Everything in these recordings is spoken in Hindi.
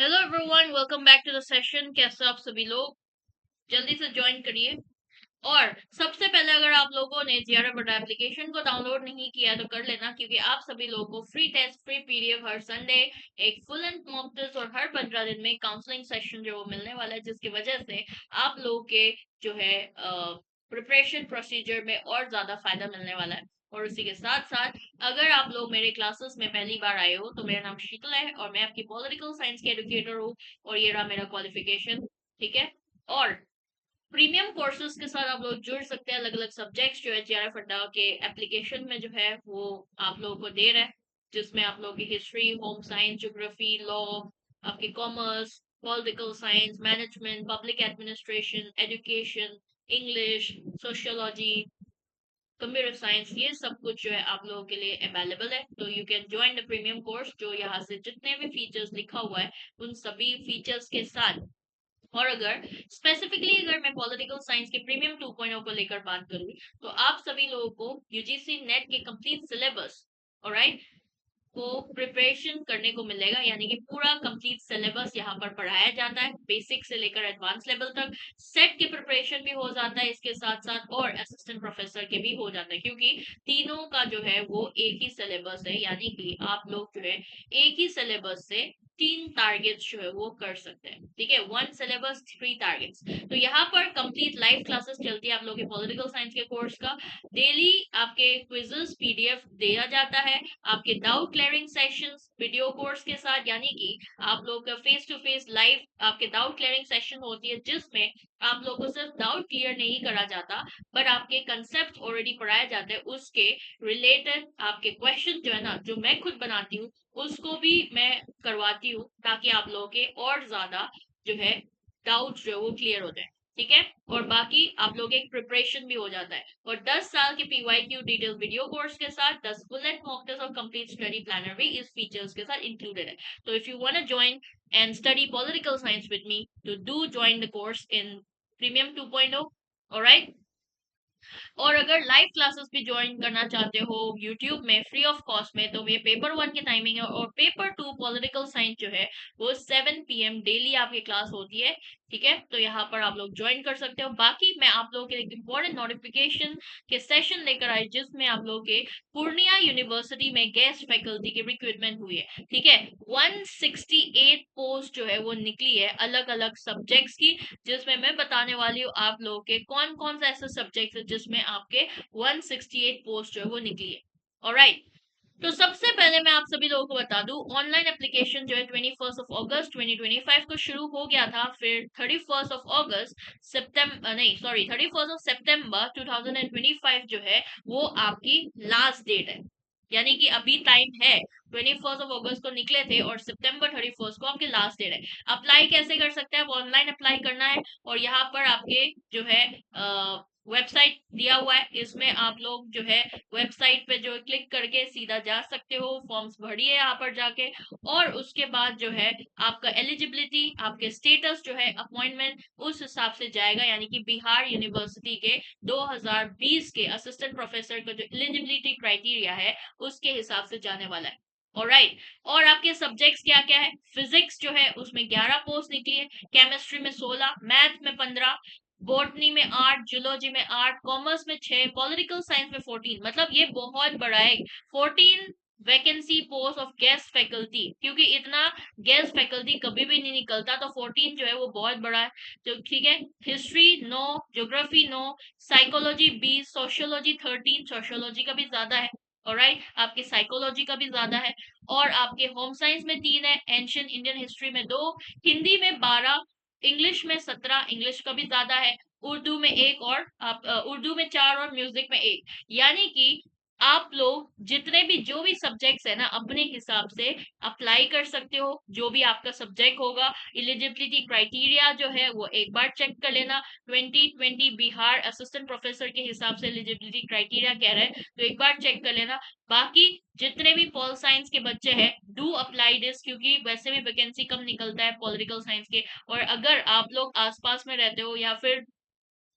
Hello everyone, welcome back to the session. कैसे आप सभी लोग? जल्दी से ज्वाइन करिए। और सबसे पहले अगर आप लोगों ने जीआरएफ बटा एप्लीकेशन को डाउनलोड नहीं किया तो कर लेना, क्योंकि आप सभी लोगों को फ्री टेस्ट, फ्री पीडीएफ हर संडे, एक फुल एंड मॉक टेस्ट और हर 15 दिन में काउंसलिंग सेशन जो वो मिलने वाला है, जिसकी वजह से आप लोगों के जो है प्रिपरेशन प्रोसीजर में और ज्यादा फायदा मिलने वाला है। और उसी के साथ साथ अगर आप लोग मेरे क्लासेस में पहली बार आए हो तो मेरा नाम शीतल है और मैं आपकी पॉलिटिकल साइंस की एडुकेटर हूँ। और ये रहा मेरा क्वालिफिकेशन। ठीक है। और प्रीमियम कोर्सेज के साथ आप लोग जुड़ सकते हैं। अलग अलग सब्जेक्ट्स जो है जीआरएफ अड्डा के एप्लीकेशन में जो है वो आप लोगों को दे रहा है, जिसमें आप लोगों की history, home science, geography, law, आपकी commerce, political science, management, public administration, education, English, sociology, computer science, ये सब कुछ जो है आप लोगों के लिए अवेलेबल है। तो you can join the premium course, जो यहाँ से जितने भी फीचर्स लिखा हुआ है उन सभी फीचर्स के साथ। और अगर स्पेसिफिकली अगर मैं पॉलिटिकल साइंस के प्रीमियम 2.0 को लेकर बात करूं, तो आप सभी लोगों को यूजीसी नेट के कंप्लीट सिलेबस, ऑलराइट, को प्रिपरेशन करने को मिलेगा। यानी कि पूरा कंप्लीट सिलेबस यहाँ पर पढ़ाया जाता है, बेसिक से लेकर एडवांस लेवल तक। सेट की प्रिपरेशन भी हो जाता है इसके साथ साथ, और असिस्टेंट प्रोफेसर के भी हो जाता है, क्योंकि तीनों का जो है वो एक ही सिलेबस है। यानी कि आप लोग जो है एक ही सिलेबस से 3 टारगेट्स जो है वो कर सकते हैं। ठीक है, 1 सिलेबस 3 टारगेट्स। तो यहाँ पर कंप्लीट लाइव क्लासेस चलती है आप लोग के पॉलिटिकल साइंस के कोर्स का। डेली आपके क्विजेस पीडीएफ दिया जाता है, आपके doubt clearing sessions video course के साथ। यानी कि आप लोग का फेस टू फेस लाइव आपके डाउट क्लियरिंग सेशन होती है, जिसमें आप लोग को सिर्फ डाउट क्लियर नहीं करा जाता, पर आपके कंसेप्ट ऑलरेडी पढ़ाए जाते हैं, उसके रिलेटेड आपके क्वेश्चन जो है ना, जो मैं खुद बनाती हूँ उसको भी मैं करवाती हूँ, ताकि आप लोगों के और ज्यादा जो है डाउट जो है वो क्लियर हो जाए। ठीक है। और बाकी आप लोग एक प्रिपरेशन भी हो जाता है। और 10 साल के पीवाईक्यू डिटेल वीडियो कोर्स के साथ 10 बुलेट मॉक टेस्ट और कंप्लीट स्टडी प्लानर भी इस फीचर्स के साथ इंक्लूडेड है। तो if you want to join and study political science with me, तो do join the course in premium 2.0। Alright. और अगर लाइव क्लासेस भी ज्वाइन करना चाहते हो यूट्यूब में फ्री ऑफ कॉस्ट में, तो ये पेपर 1 की टाइमिंग है, और पेपर 2 पॉलिटिकल साइंस जो है वो 7 PM डेली आपकी क्लास होती है। ठीक है, तो यहाँ पर आप लोग ज्वाइन कर सकते हो। बाकी मैं आप लोगों के लिए इम्पोर्टेंट नोटिफिकेशन के सेशन लेकर आई, जिसमें आप लोगों के पूर्णिया यूनिवर्सिटी में गेस्ट फैकल्टी की रिक्रूटमेंट हुई है। ठीक है, 168 पोस्ट जो है वो निकली है अलग अलग सब्जेक्ट्स की, जिसमें मैं बताने वाली हूँ आप लोगों के कौन कौन सा ऐसे सब्जेक्ट है जिसमें आपके 168 पोस्ट जो है वो निकली है। ऑलराइट। तो सबसे पहले मैं आप सभी लोगों को बता दूं, ऑनलाइन एप्लीकेशन जो है 21 अगस्त 2025 को शुरू हो गया था। फिर 31 अगस्त सितंबर, नहीं सॉरी, 31 सितंबर 2025 जो है वो आपकी लास्ट डेट है। यानी कि अभी टाइम है, 21 अगस्त को निकले थे और सितंबर 31 को आपकी लास्ट डेट है। अप्लाई कैसे कर सकते हैं? आप ऑनलाइन अप्लाई करना है, और यहाँ पर आपके जो है वेबसाइट दिया हुआ है, इसमें आप लोग जो है वेबसाइट पे जो क्लिक करके सीधा जा सकते हो, फॉर्म्स भरिए यहाँ पर जाके। और उसके बाद जो है आपका एलिजिबिलिटी, आपके स्टेटस जो है अपॉइंटमेंट उस हिसाब से जाएगा। यानी कि बिहार यूनिवर्सिटी के 2020 के असिस्टेंट प्रोफेसर का जो एलिजिबिलिटी क्राइटेरिया है उसके हिसाब से जाने वाला है। ऑलराइट। और आपके सब्जेक्ट्स क्या क्या है? फिजिक्स जो है उसमें 11 पोस्ट निकली है, केमिस्ट्री में 16, मैथ में 15, बॉटनी में 8, जूलॉजी में 8, कॉमर्स में 6, पॉलिटिकल साइंस में 14। मतलब ये बहुत बड़ा है। 14 vacancy post of guest faculty, क्योंकि इतना गेस्ट फैकल्टी कभी भी नहीं निकलता, तो 14 जो है वो बहुत बड़ा है। तो ठीक है, history 9, geography 9, psychology 20, sociology 13, sociology का भी ज्यादा है। ऑलराइट, आपके साइकोलॉजी का भी ज्यादा है। और आपके होम साइंस में 3 है, एंशियंट इंडियन हिस्ट्री में 2, हिंदी में 12, इंग्लिश में 17, इंग्लिश का भी ज्यादा है, उर्दू में 1, और आप उर्दू में 4 और म्यूजिक में 1। यानी कि आप लोग जितने भी जो भी सब्जेक्ट्स है ना, अपने हिसाब से अप्लाई कर सकते हो, जो भी आपका सब्जेक्ट होगा। एलिजिबिलिटी क्राइटेरिया जो है वो एक बार चेक कर लेना। 2020 बिहार असिस्टेंट प्रोफेसर के हिसाब से एलिजिबिलिटी क्राइटेरिया कह रहे हैं, तो एक बार चेक कर लेना। बाकी जितने भी पॉल साइंस के बच्चे हैं, डू अप्लाई दिस, क्योंकि वैसे भी वैकेंसी कम निकलता है पॉलिटिकल साइंस के। और अगर आप लोग आसपास में रहते हो या फिर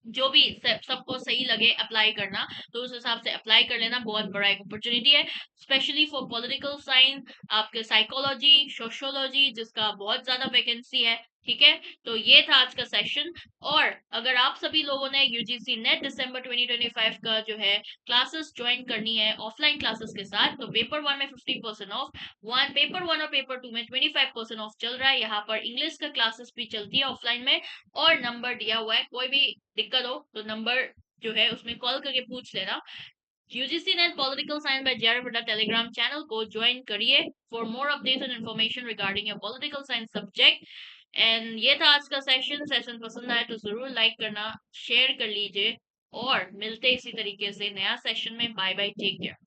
जो भी सबको सही लगे अप्लाई करना, तो उस हिसाब से अप्लाई कर लेना। बहुत बड़ा एक अपॉर्चुनिटी है, स्पेशली फॉर पॉलिटिकल साइंस, आपके साइकोलॉजी, सोशियोलॉजी, जिसका बहुत ज्यादा वैकेंसी है। ठीक है, तो ये था आज का सेशन। और अगर आप सभी लोगों ने यूजीसी नेट दिसंबर 2025 का जो है क्लासेस ज्वाइन करनी है ऑफलाइन क्लासेस के साथ, तो पेपर 1 में 50% ऑफ, पेपर 1 और पेपर 2 में 25% ऑफ चल रहा है। यहाँ पर इंग्लिश का क्लासेस भी चलती है ऑफलाइन में, और नंबर दिया हुआ है, कोई भी दिक्कत हो तो नंबर जो है उसमें कॉल करके पूछ लेना। UGC NET political science by JR बड़ा टेलीग्राम चैनल को ज्वाइन करिए for more updates and information regarding your political science subject. And ये था आज का सेशन पसंद आए तो जरूर लाइक करना, शेयर कर लीजिए, और मिलते इसी तरीके से नया सेशन में। Bye bye, take care.